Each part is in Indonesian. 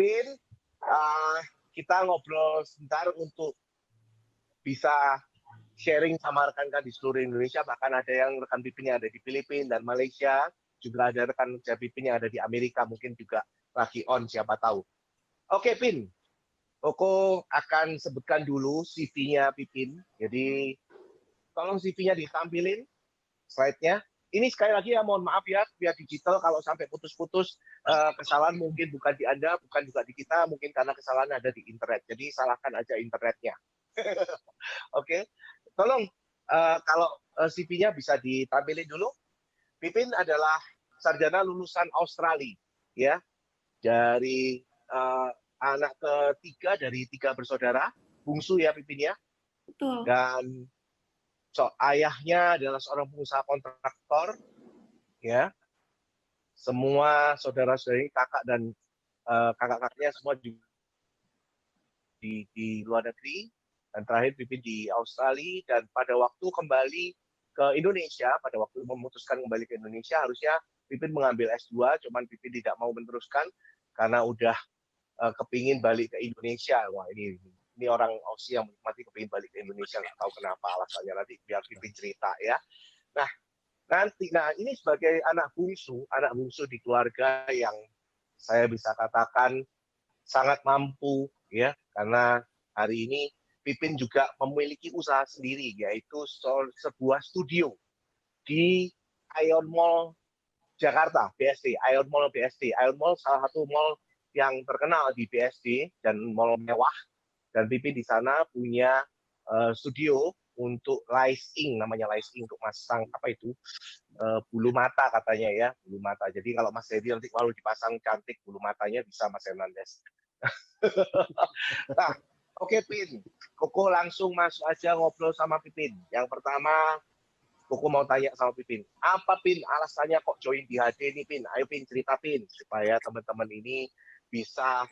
Pipin, kita ngobrol sebentar untuk bisa sharing sama rekan-rekan di seluruh Indonesia, bahkan ada yang rekan Pipin yang ada di Filipina dan Malaysia, juga ada rekan kerja Pipin yang ada di Amerika, mungkin juga lagi on, siapa tahu. Oke, Pin. Koko akan sebutkan dulu CV-nya Pipin. Jadi, tolong CV-nya ditampilin, slide-nya. Ini sekali lagi ya, mohon maaf ya, biar digital kalau sampai putus-putus, kesalahan mungkin bukan di Anda, bukan juga di kita, mungkin karena kesalahan ada di internet. Jadi, salahkan aja internetnya. Oke, tolong kalau CV-nya bisa ditampilin dulu. Pipin adalah sarjana lulusan Australia, ya, dari anak ketiga dari 3 bersaudara, bungsu ya Pipin ya. Betul. Dan ayahnya adalah seorang pengusaha kontraktor, ya. Semua saudara-saudari, kakak dan kakak-kakaknya semua di luar negeri. Dan terakhir Pipin di Australia, dan pada waktu kembali ke Indonesia, pada waktu memutuskan kembali ke Indonesia, harusnya Pipin mengambil S2, cuman Pipin tidak mau meneruskan karena udah kepingin balik ke Indonesia. Wah, ini orang Aussie yang menikmati kepingin balik ke Indonesia, nggak tahu kenapa alasannya, nanti biar Pipin cerita ya. Nah ini sebagai anak bungsu di keluarga yang saya bisa katakan sangat mampu ya, karena hari ini Pipin juga memiliki usaha sendiri, yaitu sebuah studio di Ion Mall Jakarta, BSD, Ion Mall BSD. Ion Mall salah satu mall yang terkenal di BSD dan mall mewah. Dan Pipin di sana punya studio untuk lacing, namanya lacing, untuk masang apa itu, bulu mata katanya ya, bulu mata. Jadi kalau Mas Hedi nanti kalau dipasang cantik bulu matanya bisa Mas Hernandez. Nah, oke Pin, Koko langsung masuk aja ngobrol sama Pipin. Yang pertama, Koko mau tanya sama Pipin, apa Pin alasannya kok join di HD nih Pin? Ayo Pin, cerita Pin, supaya teman-teman ini bisa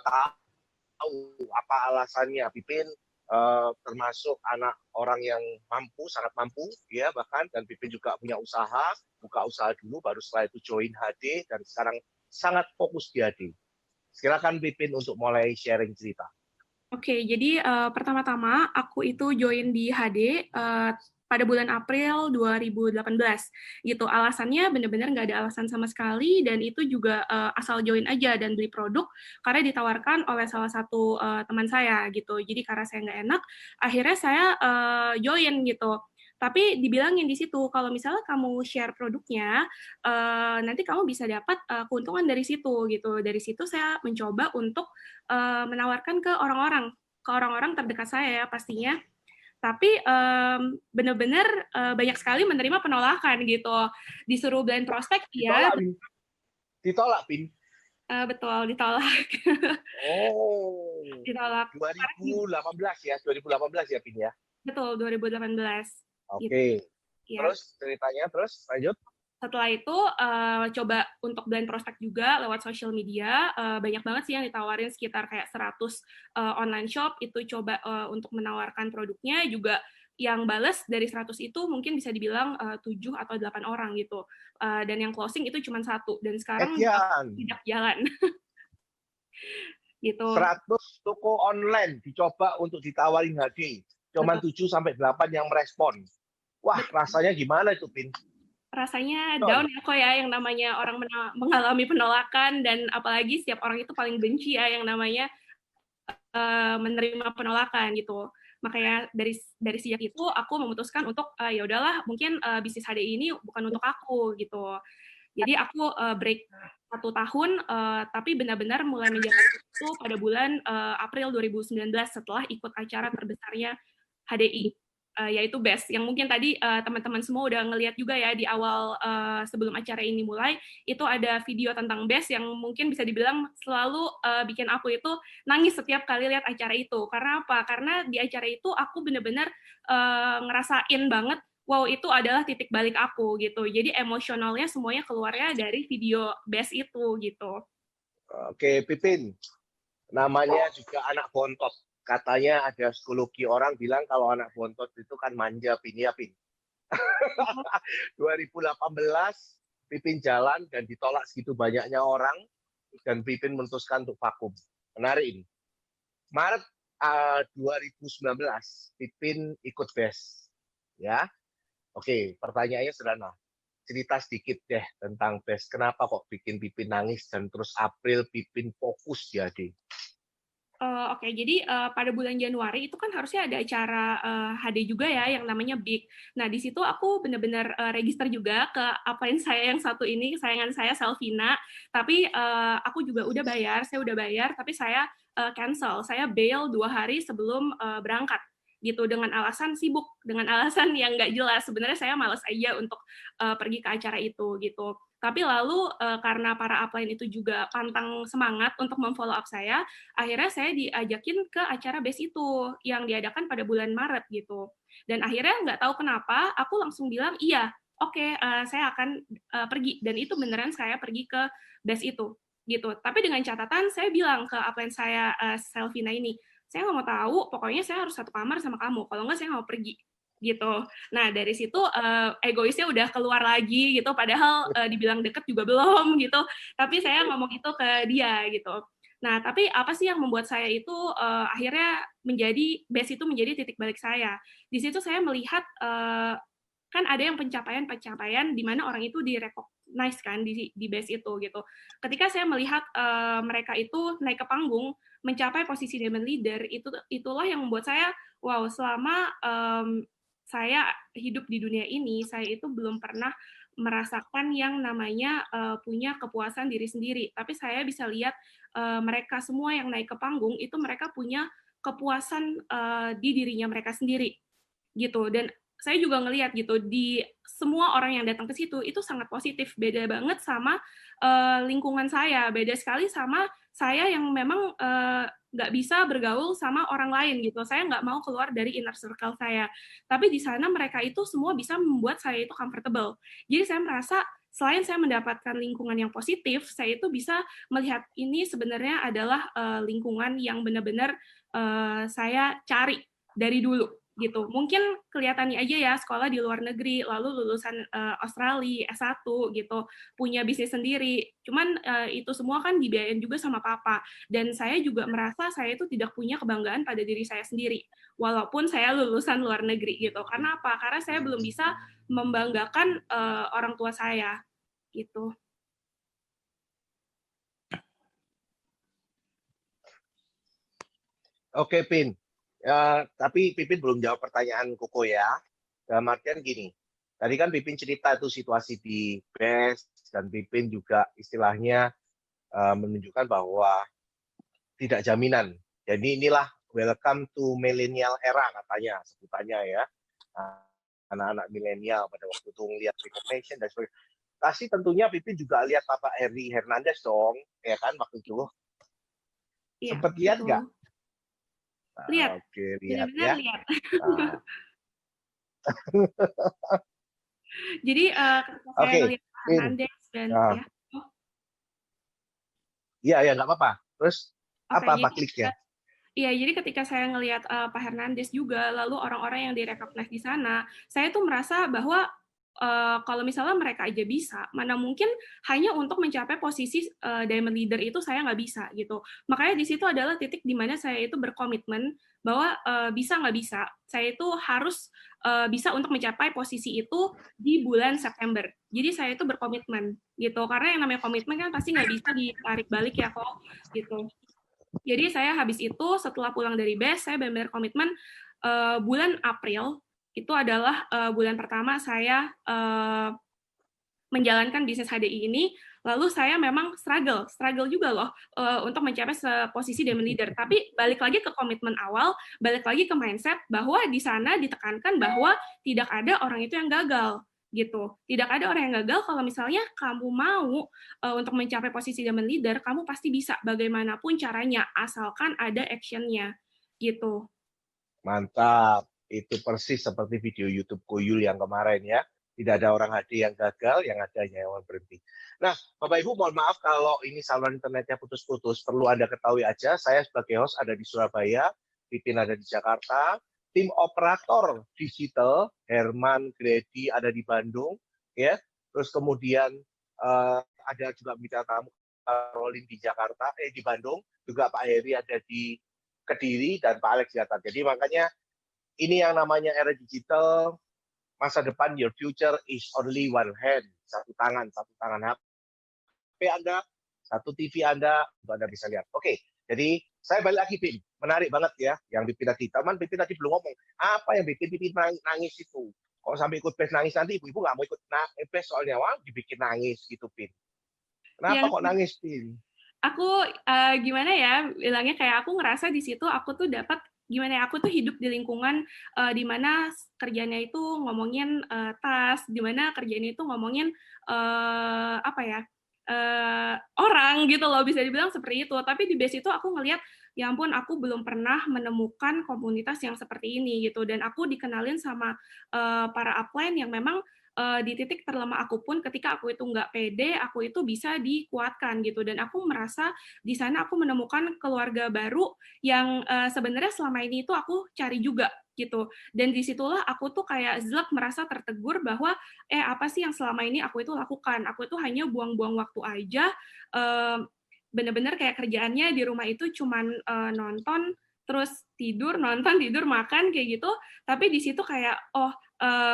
tahu apa alasannya. Pipin termasuk anak orang yang mampu, sangat mampu, ya bahkan, dan Pipin juga punya usaha, buka usaha dulu, baru setelah itu join HD, dan sekarang sangat fokus di HD. Silakan Pipin untuk mulai sharing cerita. Oke, jadi pertama-tama aku itu join di HD pada bulan April 2018 gitu. Alasannya benar-benar nggak ada alasan sama sekali, dan itu juga asal join aja dan beli produk karena ditawarkan oleh salah satu teman saya gitu. Jadi karena saya nggak enak, akhirnya saya join gitu. Tapi dibilangin di situ kalau misalnya kamu share produknya, nanti kamu bisa dapat keuntungan dari situ gitu. Dari situ saya mencoba untuk menawarkan ke orang-orang terdekat saya ya pastinya. Tapi benar-benar banyak sekali menerima penolakan gitu. Disuruh blind prospect ya. Ditolak, Pin. Betul, ditolak. Oh. Ditolak. 2018 ya, 2018 ya, Pin ya. Betul, 2018. Oke. Gitu. Terus ceritanya terus lanjut. Setelah itu coba untuk blind prospect juga lewat social media, banyak banget sih yang ditawarin, sekitar kayak 100 online shop itu coba untuk menawarkan produknya, juga yang bales dari 100 itu mungkin bisa dibilang 7 atau 8 orang gitu. Dan yang closing itu cuma 1, dan sekarang tidak jalan. Gitu. 100 toko online dicoba untuk ditawarin HD, cuma 7 sampai 8 yang merespon. Wah, rasanya gimana itu, Pin? Rasanya down ya kok ya, yang namanya orang mengalami penolakan, dan apalagi setiap orang itu paling benci ya yang namanya menerima penolakan gitu. Makanya dari sejak itu aku memutuskan untuk ya udahlah, mungkin bisnis HD ini bukan untuk aku gitu. Jadi aku break 1 tahun, tapi benar-benar mulai menjalani itu pada bulan April 2019 setelah ikut acara terbesarnya HDI, yaitu BEST, yang mungkin tadi teman-teman semua udah ngelihat juga ya di awal sebelum acara ini mulai, itu ada video tentang BEST yang mungkin bisa dibilang selalu bikin aku itu nangis setiap kali lihat acara itu. Karena apa? Karena di acara itu aku benar-benar ngerasain banget, wow, itu adalah titik balik aku gitu. Jadi emosionalnya semuanya keluarnya dari video BEST itu gitu. Oke, Pipin. Namanya juga anak bontot. Katanya ada psikologi orang bilang kalau anak bontot itu kan manja, Pin ya, Pin. 2018 Pipin jalan dan ditolak segitu banyaknya orang, dan Pipin memutuskan untuk vakum. Menarik ini. Maret 2019, Pipin ikut BES. Ya, oke. Pertanyaannya sederhana. Cerita sedikit deh tentang BES. Kenapa kok bikin Pipin nangis dan terus April Pipin fokus jadi? Oke, jadi pada bulan Januari itu kan harusnya ada acara HD juga ya yang namanya Big. Nah, di situ aku benar-benar register juga ke upline saya yang satu ini, kesayangan saya Selvina. Tapi aku juga udah bayar, saya udah bayar, tapi saya cancel. Saya bail 2 hari sebelum berangkat gitu dengan alasan sibuk, dengan alasan yang nggak jelas. Sebenarnya saya malas aja untuk pergi ke acara itu gitu. Tapi lalu karena para upline itu juga pantang semangat untuk memfollow up saya, akhirnya saya diajakin ke acara BES itu yang diadakan pada bulan Maret gitu. Dan akhirnya nggak tahu kenapa, aku langsung bilang iya, oke, saya akan pergi. Dan itu beneran saya pergi ke BES itu gitu. Tapi dengan catatan saya bilang ke upline saya Selvina ini, saya nggak mau tahu, pokoknya saya harus satu kamar sama kamu. Kalau nggak saya nggak mau pergi gitu. Nah dari situ egoisnya udah keluar lagi gitu. Padahal dibilang deket juga belum gitu. Tapi saya ngomong itu ke dia gitu. Nah, tapi apa sih yang membuat saya itu akhirnya menjadi BES itu menjadi titik balik saya. Di situ saya melihat kan ada yang pencapaian-pencapaian di mana orang itu di-recognize kan di BES itu gitu. Ketika saya melihat mereka itu naik ke panggung mencapai posisi Demon Leader, itulah yang membuat saya wow, selama saya hidup di dunia ini, saya itu belum pernah merasakan yang namanya punya kepuasan diri sendiri. Tapi saya bisa lihat mereka semua yang naik ke panggung itu mereka punya kepuasan di dirinya mereka sendiri gitu. Dan saya juga ngelihat gitu di semua orang yang datang ke situ itu sangat positif, beda banget sama lingkungan saya, beda sekali sama saya yang memang nggak bisa bergaul sama orang lain gitu. Saya nggak mau keluar dari inner circle saya. Tapi di sana mereka itu semua bisa membuat saya itu comfortable. Jadi saya merasa selain saya mendapatkan lingkungan yang positif, saya itu bisa melihat ini sebenarnya adalah lingkungan yang benar-benar saya cari dari dulu gitu. Mungkin kelihatannya aja ya sekolah di luar negeri, lalu lulusan Australia S1 gitu, punya bisnis sendiri. Cuman itu semua kan dibiayain juga sama papa. Dan saya juga merasa saya itu tidak punya kebanggaan pada diri saya sendiri. Walaupun saya lulusan luar negeri gitu. Karena apa? Karena saya belum bisa membanggakan orang tua saya gitu. Oke, Pin. Tapi Pipin belum jawab pertanyaan Koko ya. Dalam artian gini, tadi kan Pipin cerita itu situasi di BES, dan Pipin juga istilahnya menunjukkan bahwa tidak jaminan. Jadi inilah welcome to millennial era katanya sebutannya ya. Anak-anak milenial pada waktu itu melihat recognition dan sebagainya. Pasti tentunya Pipin juga lihat Bapak Heri Hernandez dong, ya kan waktu itu. Iya, Sempat lihat nggak? lihat, Oke, lihat benar-benar ya. lihat. Nah. Jadi ketika saya Oke, ngelihat Pin. Hernandez dan Nah, ya, iya, ya nggak apa-apa. Terus oke, apa jadi kliknya? iya, jadi ketika saya ngelihat Pak Hernandez juga, lalu orang-orang yang direcognize di sana, saya tuh merasa bahwa kalau misalnya mereka aja bisa, mana mungkin hanya untuk mencapai posisi diamond leader itu saya nggak bisa gitu. Makanya di situ adalah titik di mana saya itu berkomitmen bahwa bisa nggak bisa, saya itu harus bisa untuk mencapai posisi itu di bulan September. Jadi saya itu berkomitmen gitu, karena yang namanya komitmen kan pasti nggak bisa ditarik balik ya kok gitu. Jadi saya habis itu setelah pulang dari BES, saya benar-benar komitmen bulan April itu adalah bulan pertama saya menjalankan bisnis HDI ini. Lalu saya memang struggle juga loh untuk mencapai posisi Demon Leader. Tapi balik lagi ke komitmen awal, balik lagi ke mindset bahwa di sana ditekankan bahwa tidak ada orang itu yang gagal gitu. Tidak ada orang yang gagal kalau misalnya kamu mau untuk mencapai posisi Demon Leader, kamu pasti bisa bagaimanapun caranya asalkan ada actionnya gitu. Mantap. Itu persis seperti video YouTube Koyul yang kemarin ya. Tidak ada orang HD yang gagal, yang ada hanya yang berhenti. Nah, Bapak Ibu mohon maaf kalau ini saluran internetnya putus-putus. Perlu Anda ketahui aja, saya sebagai host ada di Surabaya, Pipin ada di Jakarta, tim operator digital, Herman, Grady ada di Bandung, ya. Terus kemudian ada juga mitra tamu Rolin di Jakarta, di Bandung, juga Pak Heri ada di Kediri, dan Pak Alex di Jakarta. Jadi makanya ini yang namanya era digital, masa depan, your future is only one hand, satu tangan HP Anda, satu TV Anda, untuk Anda bisa lihat. Oke, jadi saya balik lagi, Pin. Menarik banget ya, yang Pipin tadi. Teman Pipin tadi belum ngomong, apa yang bikin Pipin nangis itu? Kok sampai ikut PES nangis, nanti ibu-ibu nggak mau ikut PES soalnya, wah dibikin nangis gitu, Pin. Kenapa Ya, kok nangis, Pin? aku gimana ya bilangnya, kayak aku ngerasa di situ aku tuh dapat gimana ya, aku tuh hidup di lingkungan di mana kerjanya itu ngomongin tas, di mana kerjanya itu ngomongin apa ya, orang gitu loh, bisa dibilang seperti itu. Tapi di base itu aku ngelihat, ya ampun, aku belum pernah menemukan komunitas yang seperti ini gitu, dan aku dikenalin sama para upline yang memang di titik terlemah aku pun, ketika aku itu nggak pede, aku itu bisa dikuatkan gitu. Dan aku merasa di sana aku menemukan keluarga baru yang sebenarnya selama ini itu aku cari juga gitu. Dan disitulah aku tuh kayak zelak merasa tertegur bahwa apa sih yang selama ini aku itu lakukan? Aku itu hanya buang-buang waktu aja, bener-bener kayak kerjaannya di rumah itu cuman nonton, terus tidur, nonton, tidur, makan, kayak gitu. Tapi di situ kayak, oh,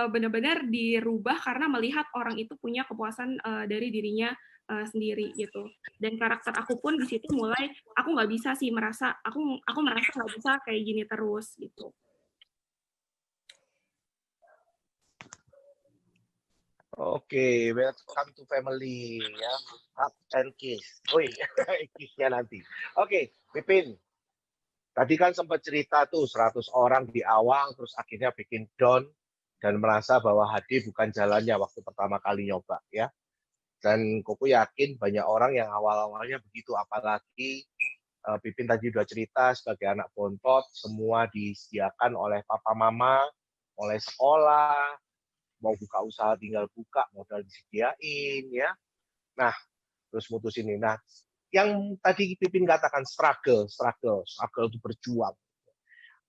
benar-benar dirubah karena melihat orang itu punya kepuasan dari dirinya sendiri gitu. Dan karakter aku pun di situ mulai, aku nggak bisa sih merasa, aku merasa nggak bisa kayak gini terus gitu. Oke, welcome to family ya, hug and kiss. Woi, kissnya nanti. Oke, Pipin. Tadi kan sempat cerita tuh 100 orang di awal, terus akhirnya bikin down dan merasa bahwa HD bukan jalannya waktu pertama kali nyoba ya. Dan Koko yakin banyak orang yang awal-awalnya begitu, apalagi Pipin tadi udah cerita sebagai anak bontot, semua disediakan oleh papa mama, oleh sekolah, mau buka usaha tinggal buka, modal disediain ya. Nah, terus mutus ini. Nah, yang tadi Pipin katakan struggle itu berjuang.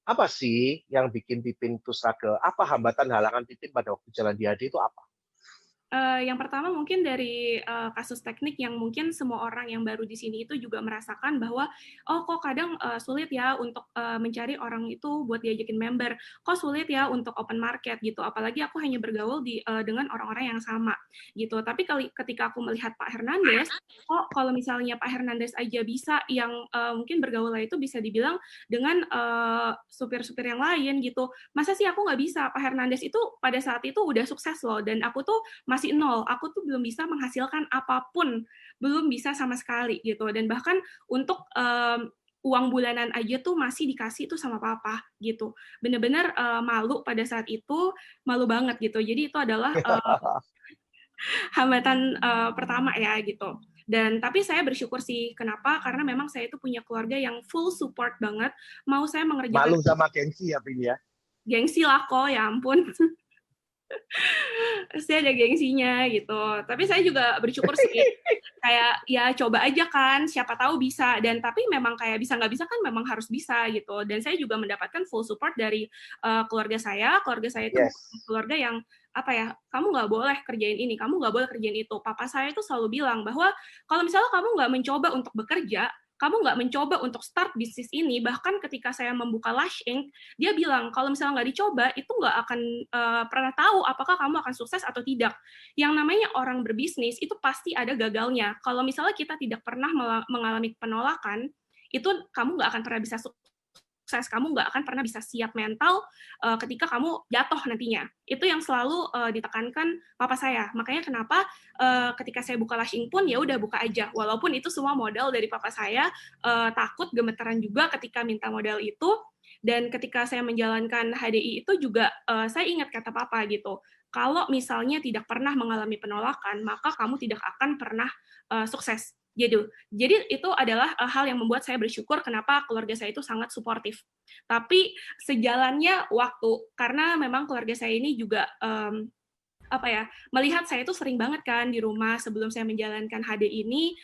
Apa sih yang bikin Pipin itu struggle? Apa hambatan halangan Pipin pada waktu jalan di HD itu apa? Yang pertama mungkin dari kasus teknik yang mungkin semua orang yang baru di sini itu juga merasakan bahwa, oh kok kadang sulit ya untuk mencari orang itu buat diajakin member, kok sulit ya untuk open market gitu, apalagi aku hanya bergaul dengan orang-orang yang sama gitu. Tapi ketika aku melihat Pak Hernandez, kok kalau misalnya Pak Hernandez aja bisa, yang mungkin bergaul itu bisa dibilang dengan supir-supir yang lain gitu, masa sih aku nggak bisa? Pak Hernandez itu pada saat itu udah sukses loh, dan aku tuh masih nol, aku tuh belum bisa menghasilkan apapun, belum bisa sama sekali gitu. Dan bahkan untuk uang bulanan aja tuh masih dikasih tuh sama papa gitu. Bener-bener malu pada saat itu, malu banget gitu. Jadi itu adalah hambatan pertama ya gitu. Dan tapi saya bersyukur sih, kenapa? Karena memang saya itu punya keluarga yang full support banget, mau saya mengerjakan Malu sama gengsi ya, Pin ya? gengsi lah kok, ya ampun. Pasti ada gengsinya gitu. Tapi saya juga bersyukur sih, kayak ya coba aja kan, siapa tahu bisa. Dan tapi memang kayak bisa nggak bisa kan memang harus bisa gitu. Dan saya juga mendapatkan full support dari keluarga saya. Keluarga saya itu bukan Yes. keluarga yang apa ya, kamu nggak boleh kerjain ini, kamu nggak boleh kerjain itu. Papa saya itu selalu bilang bahwa kalau misalnya kamu nggak mencoba untuk bekerja, kamu nggak mencoba untuk start bisnis ini, bahkan ketika saya membuka Lush Inc., dia bilang kalau misalnya nggak dicoba, itu nggak akan pernah tahu apakah kamu akan sukses atau tidak. Yang namanya orang berbisnis itu pasti ada gagalnya. Kalau misalnya kita tidak pernah mengalami penolakan, itu kamu nggak akan pernah bisa sukses, kamu nggak akan pernah bisa siap mental ketika kamu jatuh nantinya. Itu yang selalu ditekankan papa saya. Makanya kenapa ketika saya buka Lushing pun ya udah buka aja, walaupun itu semua modal dari papa saya, takut gemeteran juga ketika minta modal itu. Dan ketika saya menjalankan HDI itu juga saya ingat kata papa gitu, kalau misalnya tidak pernah mengalami penolakan, maka kamu tidak akan pernah sukses. Jadi itu adalah hal yang membuat saya bersyukur kenapa keluarga saya itu sangat suportif. Tapi sejalannya waktu, karena memang keluarga saya ini juga apa ya, melihat saya itu sering banget kan di rumah sebelum saya menjalankan HD ini,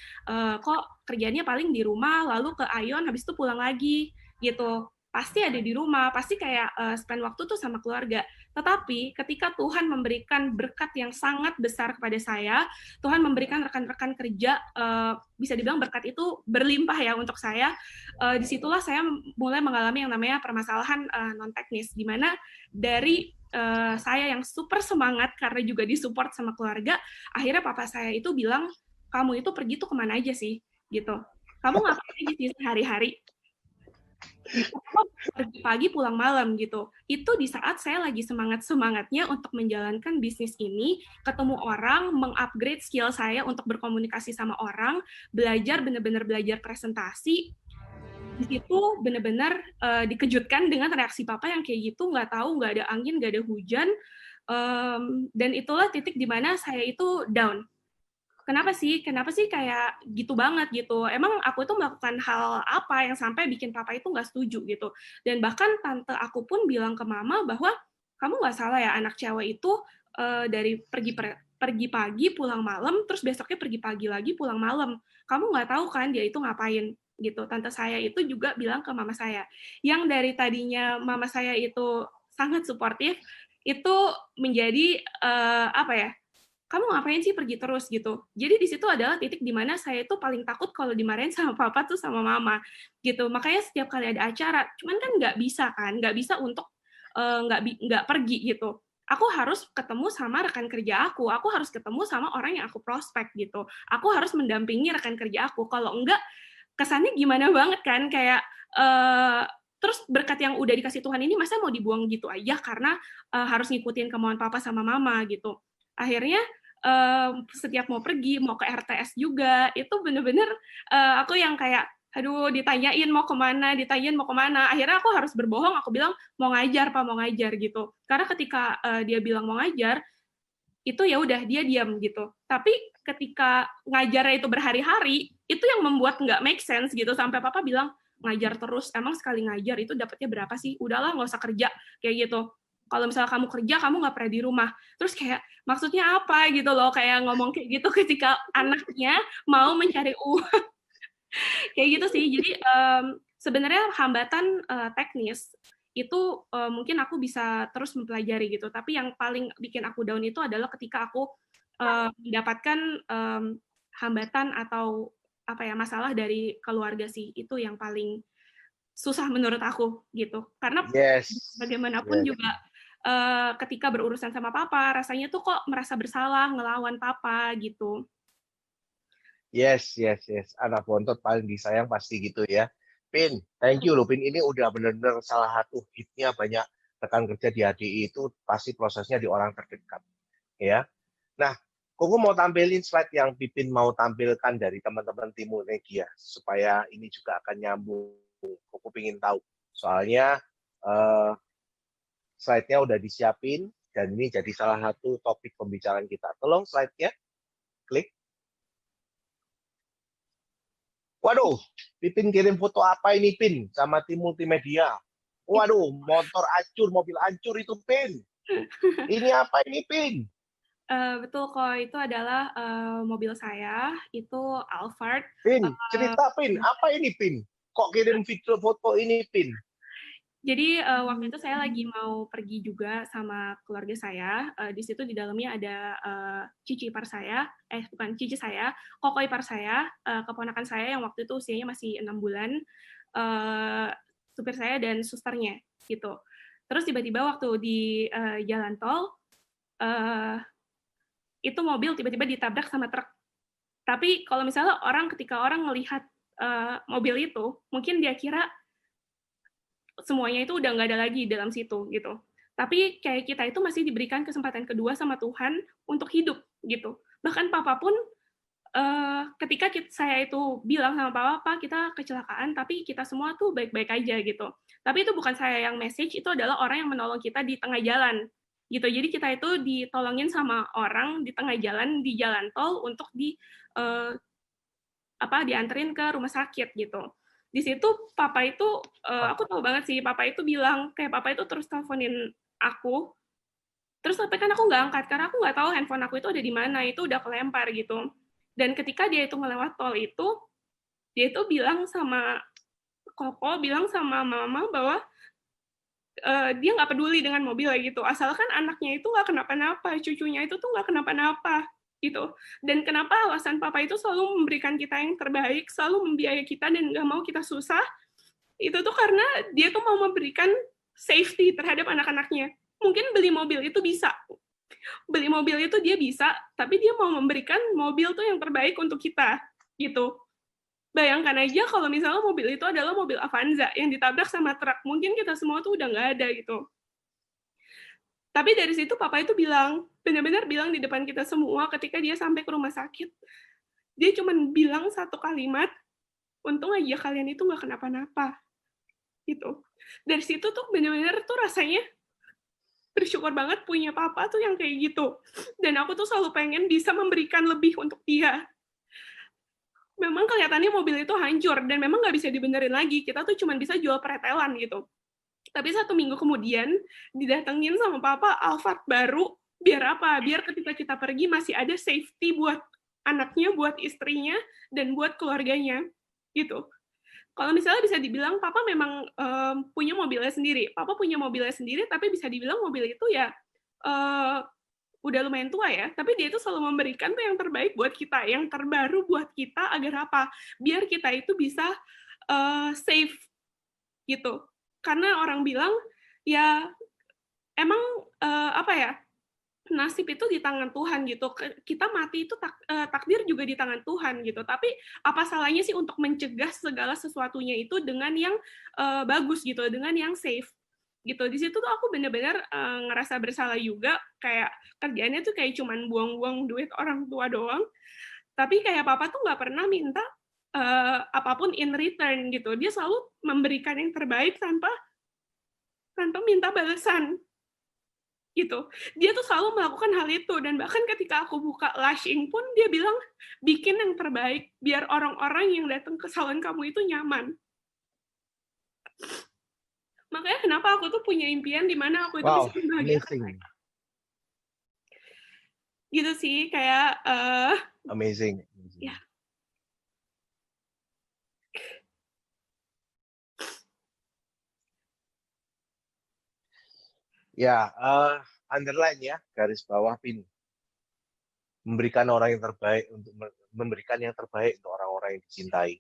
kok kerjanya paling di rumah, lalu ke Ion, habis itu pulang lagi gitu. pasti ada di rumah, pasti kayak spend waktu tuh sama keluarga. Tetapi ketika Tuhan memberikan berkat yang sangat besar kepada saya, Tuhan memberikan rekan-rekan kerja, bisa dibilang berkat itu berlimpah ya untuk saya. Disitulah saya mulai mengalami yang namanya permasalahan non teknis, di mana dari saya yang super semangat karena juga disupport sama keluarga, akhirnya papa saya itu bilang, kamu itu pergi tuh kemana aja sih, gitu. Kamu ngapain aja sih sehari-hari? Pergi pagi pulang malam gitu. Itu di saat saya lagi semangat-semangatnya untuk menjalankan bisnis ini, ketemu orang, mengupgrade skill saya untuk berkomunikasi sama orang, belajar benar-benar belajar presentasi. Di situ benar-benar dikejutkan dengan reaksi papa yang kayak gitu, nggak tahu, nggak ada angin, nggak ada hujan, dan itulah titik di mana saya itu down. Kenapa sih kayak gitu banget gitu, emang aku tuh melakukan hal apa yang sampai bikin papa itu nggak setuju gitu. Dan bahkan tante aku pun bilang ke mama bahwa, kamu nggak salah ya, anak cewek itu dari pergi pagi pulang malam, terus besoknya pergi pagi lagi pulang malam, kamu nggak tahu kan dia itu ngapain gitu. Tante saya itu juga bilang ke mama saya, yang dari tadinya mama saya itu sangat suportif, itu menjadi apa ya, kamu ngapain sih pergi terus gitu. Jadi di situ adalah titik di mana saya itu paling takut kalau dimarahin sama papa tuh sama mama gitu. Makanya setiap kali ada acara, cuman kan nggak bisa untuk nggak pergi gitu. Aku harus ketemu sama rekan kerja aku harus ketemu sama orang yang aku prospek gitu. Aku harus mendampingi rekan kerja aku. Kalau enggak, kesannya gimana banget kan, kayak terus berkat yang udah dikasih Tuhan ini masa mau dibuang gitu aja karena harus ngikutin kemauan papa sama mama gitu. Akhirnya setiap mau pergi, mau ke RTS juga, itu bener-bener aku yang kayak, aduh ditanyain mau kemana, akhirnya aku harus berbohong, aku bilang mau ngajar Pak, mau ngajar gitu. Karena ketika dia bilang mau ngajar, itu ya udah dia diam gitu. Tapi ketika ngajarnya itu berhari-hari, itu yang membuat nggak make sense gitu. Sampai papa bilang, ngajar terus, emang sekali ngajar itu dapatnya berapa sih? Udahlah nggak usah kerja kayak gitu. Kalau misalnya kamu kerja, kamu nggak pernah di rumah. Terus kayak maksudnya apa gitu loh, kayak ngomong kayak gitu ketika anaknya mau mencari uang kayak gitu sih. Jadi sebenarnya hambatan teknis itu mungkin aku bisa terus mempelajari gitu. Tapi yang paling bikin aku down itu adalah ketika aku mendapatkan hambatan atau apa ya, masalah dari keluarga sih. Itu yang paling susah menurut aku gitu. Karena Yes. bagaimanapun Yes. juga ketika berurusan sama papa, rasanya tuh kok merasa bersalah ngelawan papa gitu. Yes, yes, yes. Anak bontot paling disayang pasti gitu ya. Pin, thank you loh Pin. Ini udah bener-bener salah satu hitnya banyak rekan kerja di HDI itu pasti prosesnya di orang terdekat. Ya. Nah, Koko mau tampilin slide yang Pipin mau tampilkan dari teman-teman Timur Media supaya ini juga akan nyambung. Koko pingin tahu. Soalnya slide-nya udah disiapin dan ini jadi salah satu topik pembicaraan kita. Tolong slide-nya, klik. Waduh, Pipin kirim foto apa ini, Pin? Sama tim multimedia. Waduh, motor hancur, mobil hancur itu, Pin. Ini apa ini, Pin? Betul kok, itu adalah mobil saya, itu Alphard. Pin, cerita, Pin. Apa ini, Pin? Kok kirim video foto ini, Pin? Jadi waktu itu saya lagi mau pergi juga sama keluarga saya. Di situ di dalamnya ada cici ipar saya, bukan cici saya, koko ipar saya, keponakan saya yang waktu itu usianya masih 6 bulan, supir saya dan susternya gitu. Terus tiba-tiba waktu di jalan tol, itu mobil tiba-tiba ditabrak sama truk. Tapi kalau misalnya ketika orang melihat mobil itu, mungkin dia kira semuanya itu udah nggak ada lagi dalam situ gitu. Tapi kayak kita itu masih diberikan kesempatan kedua sama Tuhan untuk hidup gitu. Bahkan papa pun ketika saya itu bilang sama papa, kita kecelakaan, tapi kita semua tuh baik-baik aja gitu. Tapi itu bukan saya yang message, itu adalah orang yang menolong kita di tengah jalan gitu. Jadi kita itu ditolongin sama orang di tengah jalan, di jalan tol untuk dianterin ke rumah sakit gitu. Di situ papa itu aku tahu banget sih, papa itu bilang kayak papa itu terus teleponin aku. Terus tapi kan aku nggak angkat karena aku nggak tahu handphone aku itu ada di mana, itu udah kelempar gitu. Dan ketika dia itu ngelewat tol itu, dia itu bilang sama Koko bilang sama mama bahwa dia nggak peduli dengan mobil gitu, asalkan anaknya itu nggak kenapa-napa, cucunya itu tuh nggak kenapa-napa gitu. Dan kenapa alasan papa itu selalu memberikan kita yang terbaik, selalu membiayai kita dan nggak mau kita susah, itu tuh karena dia tuh mau memberikan safety terhadap anak-anaknya. Mungkin beli mobil itu bisa, beli mobil itu dia bisa, tapi dia mau memberikan mobil tuh yang terbaik untuk kita gitu. Bayangkan aja kalau misalnya mobil itu adalah mobil Avanza yang ditabrak sama truk, mungkin kita semua tuh udah nggak ada gitu. Tapi dari situ papa itu bilang, benar-benar bilang di depan kita semua ketika dia sampai ke rumah sakit, dia cuma bilang satu kalimat, untung aja kalian itu nggak kenapa-napa, gitu. Dari situ tuh benar-benar tuh rasanya bersyukur banget punya papa tuh yang kayak gitu. Dan aku tuh selalu pengen bisa memberikan lebih untuk dia. Memang kelihatannya mobil itu hancur, dan memang nggak bisa dibenerin lagi, kita tuh cuma bisa jual pretelan gitu. Tapi 1 minggu kemudian, didatengin sama papa Alphard baru, biar apa? Biar ketika kita pergi masih ada safety buat anaknya, buat istrinya, dan buat keluarganya, gitu. Kalau misalnya bisa dibilang papa memang punya mobilnya sendiri, papa punya mobilnya sendiri, tapi bisa dibilang mobil itu ya udah lumayan tua ya, tapi dia itu selalu memberikan tuh yang terbaik buat kita, yang terbaru buat kita agar apa? Biar kita itu bisa safe gitu. Karena orang bilang ya emang apa ya, nasib itu di tangan Tuhan gitu. Kita mati itu takdir juga di tangan Tuhan gitu. Tapi apa salahnya sih untuk mencegah segala sesuatunya itu dengan yang bagus gitu, dengan yang safe gitu. Di situ tuh aku benar-benar ngerasa bersalah juga, kayak kerjaannya tuh kayak cuman buang-buang duit orang tua doang. Tapi kayak papa tuh nggak pernah minta apapun in return gitu. Dia selalu memberikan yang terbaik tanpa tanpa minta balasan gitu. Dia tuh selalu melakukan hal itu, dan bahkan ketika aku buka Lashing pun dia bilang bikin yang terbaik biar orang-orang yang datang ke salon kamu itu nyaman. Makanya kenapa aku tuh punya impian di mana aku itu bisa Wow, membahagiakan amazing, mereka. Gitu sih, kayak amazing. ya. Ya, underline ya, garis bawah pin. Memberikan orang yang terbaik memberikan yang terbaik untuk orang-orang yang dicintai.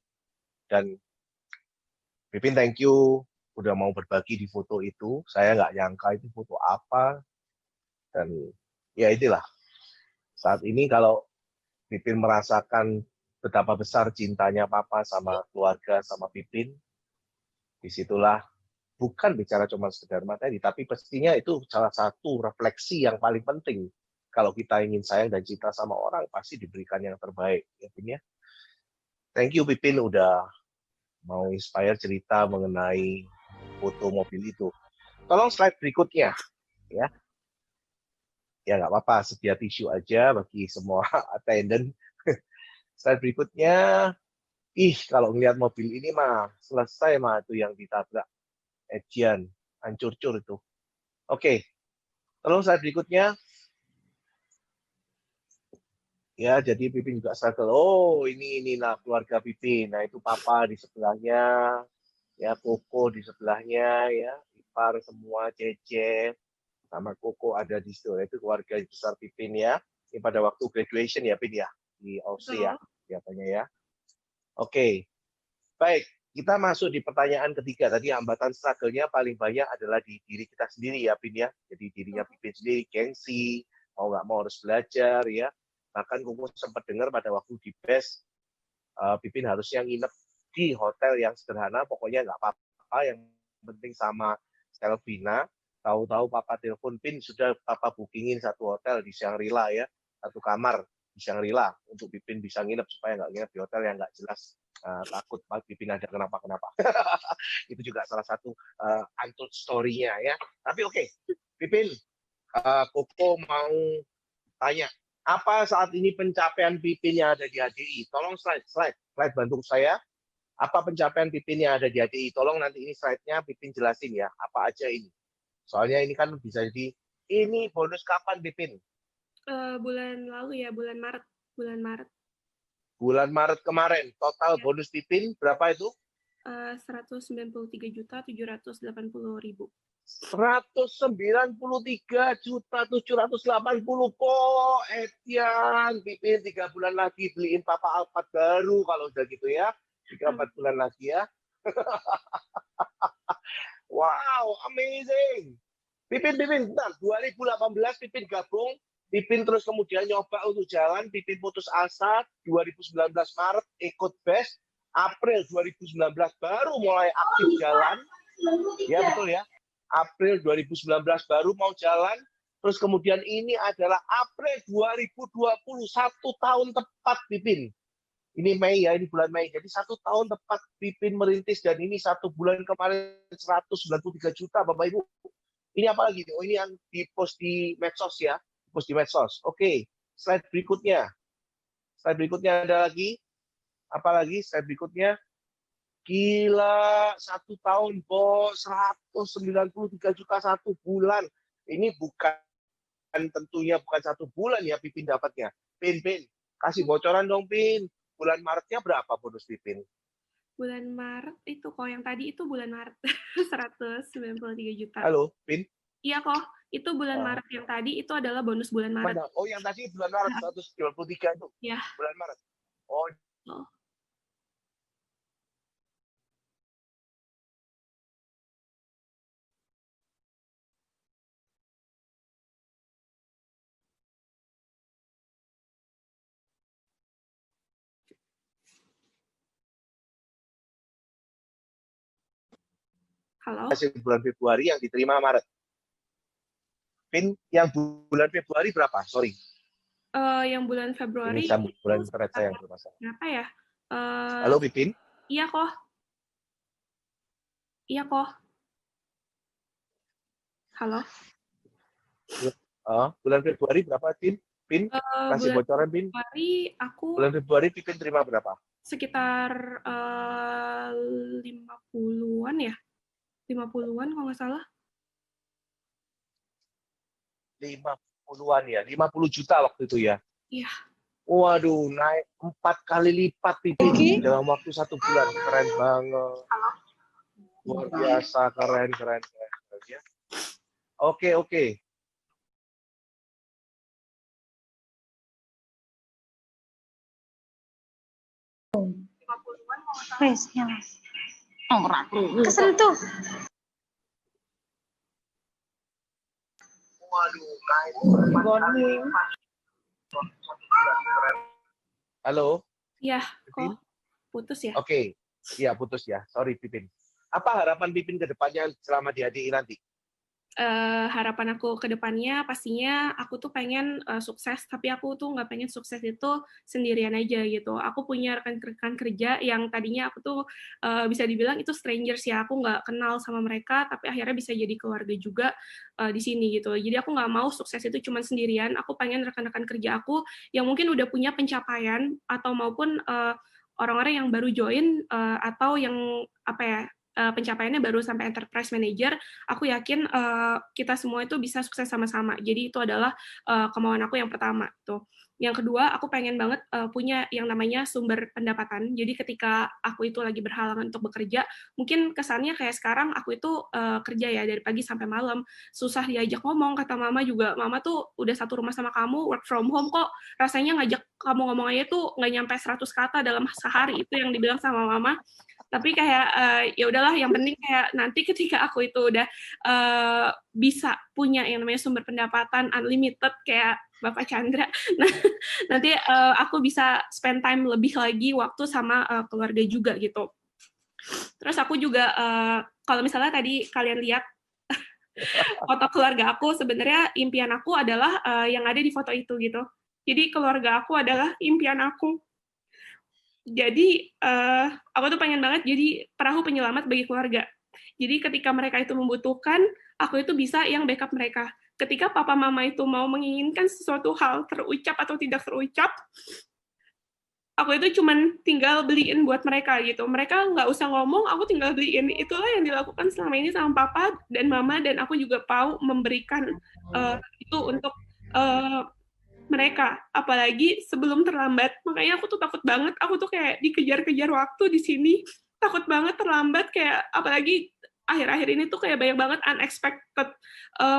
Dan Pipin, thank you udah mau berbagi di foto itu. Saya nggak nyangka itu foto apa. Dan ya itulah, saat ini kalau Pipin merasakan betapa besar cintanya Papa sama keluarga, sama Pipin, disitulah bukan bicara cuma sekedar materi, tapi pastinya itu salah satu refleksi yang paling penting. Kalau kita ingin sayang dan cinta sama orang, pasti diberikan yang terbaik. Ya, Pin, ya. Thank you, Pipin, udah mau inspire cerita mengenai foto mobil itu. Tolong slide berikutnya, ya. Ya nggak apa-apa, sedia tisu aja bagi semua attendant. Slide berikutnya, kalau ngelihat mobil ini mah selesai mah itu yang ditabrak Edian, hancur-cur itu. Oke, tolong slide berikutnya. Ya, jadi Pipin juga struggle. Oh, ini nah keluarga Pipin. Nah, itu Papa di sebelahnya, ya Koko di sebelahnya, ya ipar semua, Cece sama Koko ada di situ. Itu keluarga besar Pipin ya. Ini pada waktu graduation ya, Pin ya, di Aussie ya, Betul. kelihatannya ya. Oke, baik. Kita masuk di pertanyaan ketiga. Tadi hambatan struggle-nya paling banyak adalah di diri kita sendiri ya, Pin ya. Jadi dirinya Pipin sendiri, gengsi, mau nggak mau harus belajar ya. Bahkan Koko sempat dengar pada waktu di BES, Pipin harusnya nginep di hotel yang sederhana, pokoknya nggak apa-apa, yang penting sama Selvina. Tahu-tahu Papa telepon, Pin sudah Papa bookingin satu hotel di Shangri-La ya, satu kamar di Shangri-La untuk Pipin bisa nginep, supaya nggak nginep di hotel yang nggak jelas. Takut Pipin ada kenapa-kenapa. Itu juga salah satu untold story-nya ya. Tapi oke, Pipin, Koko mau tanya, apa saat ini pencapaian Pipin yang ada di HDI? Tolong slide bantu saya. Apa pencapaian Pipin yang ada di HDI? Tolong nanti ini slide-nya Pipin jelasin ya, apa aja ini. Soalnya ini kan bisa jadi, ini bonus kapan Pipin? Bulan lalu ya, bulan Maret. Bulan Maret kemarin. Total Ya. bonus Pipin berapa itu? 193.780.000. 193.780.000 kok, Etian. Pipin 3 bulan lagi beliin Papa Alphard baru kalau udah gitu ya. 3-4 bulan lagi ya. Wow, amazing. Pipin, bentar. 2018 Pipin gabung. Pipin terus kemudian nyoba untuk jalan. Pipin putus asa. 2019 Maret ikut BES. April 2019 baru mulai aktif jalan. Ya betul ya. April 2019 baru mau jalan. Terus kemudian ini adalah April 2020. 1 tahun tepat Pipin. Ini Mei ya, ini bulan Mei. Jadi 1 tahun tepat Pipin merintis dan ini 1 bulan kemarin 193 juta Bapak Ibu. Ini apa lagi? Oh ini yang di-post di medsos ya. Post di medsos. Oke, slide berikutnya. Slide berikutnya ada lagi. Apa lagi? Slide berikutnya. Gila, 1 tahun bos, 193 juta 1 bulan. Ini bukan tentunya bukan 1 bulan ya Pipin dapatnya. Pin, kasih bocoran dong Pin. Bulan Maretnya berapa bonus Pipin? Bulan Maret itu kok yang tadi itu bulan Maret 193 juta. Halo, Pin? Iya kok, itu bulan Maret yang tadi itu adalah bonus bulan Maret. Mana? Oh, yang tadi bulan Maret 193 itu. Iya. Bulan Maret. Oh. Halo. Hasil bulan Februari yang diterima Maret. Pin, yang bulan Februari berapa? Sorry. Yang bulan Februari. Ini sambung bulan internet saya yang bermasalah. Kenapa ya? Halo, Pipin? Iya kok. Iya kok. Halo. Bulan Februari berapa, Pin? Pin, kasih bocoran, Pin. Bulan Februari Pipin terima berapa? Sekitar 50-an ya. 50-an kalau nggak salah. 50-an ya, 50 juta waktu itu ya? Iya. Waduh, naik 4 kali lipat Pipin dalam waktu 1 bulan. Keren banget. Luar biasa, keren ya. Oke. Kesentuh. Waduh, naik. Halo? Iya, kok putus ya? Oke. Iya, putus ya. Sorry, Pipin. Apa harapan Pipin ke depannya selama di HDI nanti? Harapan aku ke depannya pastinya aku tuh pengen sukses, tapi aku tuh nggak pengen sukses itu sendirian aja gitu. Aku punya rekan-rekan kerja yang tadinya aku tuh bisa dibilang itu strangers ya, aku nggak kenal sama mereka, tapi akhirnya bisa jadi keluarga juga di sini gitu. Jadi aku nggak mau sukses itu cuma sendirian, aku pengen rekan-rekan kerja aku yang mungkin udah punya pencapaian atau maupun orang-orang yang baru join atau yang apa ya, pencapaiannya baru sampai enterprise manager, aku yakin kita semua itu bisa sukses sama-sama. Jadi itu adalah kemauan aku yang pertama tuh. Yang kedua, aku pengen banget punya yang namanya sumber pendapatan. Jadi ketika aku itu lagi berhalangan untuk bekerja, mungkin kesannya kayak sekarang aku itu kerja ya dari pagi sampai malam, susah diajak ngomong. Kata mama juga, mama tuh udah satu rumah sama kamu, work from home kok, rasanya ngajak kamu ngomong aja tuh nggak nyampe 100 kata dalam sehari, itu yang dibilang sama mama. Tapi kayak ya udahlah, yang penting kayak nanti ketika aku itu udah bisa punya yang namanya sumber pendapatan unlimited kayak Bapak Chandra, nah, nanti aku bisa spend time lebih lagi waktu sama keluarga juga gitu. Terus aku juga kalau misalnya tadi kalian lihat foto keluarga aku, sebenarnya impian aku adalah yang ada di foto itu gitu. Jadi keluarga aku adalah impian aku. Jadi aku tuh pengen banget jadi perahu penyelamat bagi keluarga. Jadi ketika mereka itu membutuhkan, aku itu bisa yang backup mereka. Ketika papa mama itu mau menginginkan sesuatu hal terucap atau tidak terucap, aku itu cuman tinggal beliin buat mereka gitu. Mereka nggak usah ngomong, aku tinggal beliin. Itulah yang dilakukan selama ini sama papa dan mama, dan aku juga mau memberikan itu untuk mereka, apalagi sebelum terlambat. Makanya aku tuh takut banget, aku tuh kayak dikejar-kejar waktu di sini, takut banget terlambat, kayak apalagi akhir-akhir ini tuh kayak banyak banget unexpected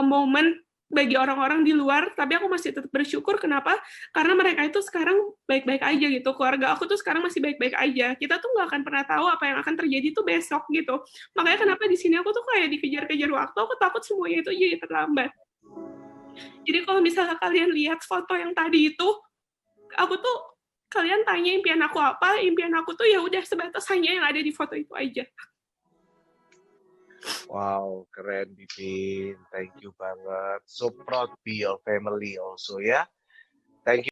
moment bagi orang-orang di luar, tapi aku masih tetap bersyukur. Kenapa? Karena mereka itu sekarang baik-baik aja gitu. Keluarga aku tuh sekarang masih baik-baik aja. Kita tuh nggak akan pernah tahu apa yang akan terjadi tuh besok gitu. Makanya kenapa di sini aku tuh kayak dikejar-kejar waktu, aku takut semuanya itu jadi terlambat. Jadi kalau misalnya kalian lihat foto yang tadi itu, aku tuh kalian tanya impian aku apa, impian aku tuh ya udah sebatas hanya yang ada di foto itu aja. Wow, keren Pipin. Thank you banget. So proud be your family also ya. Thank you.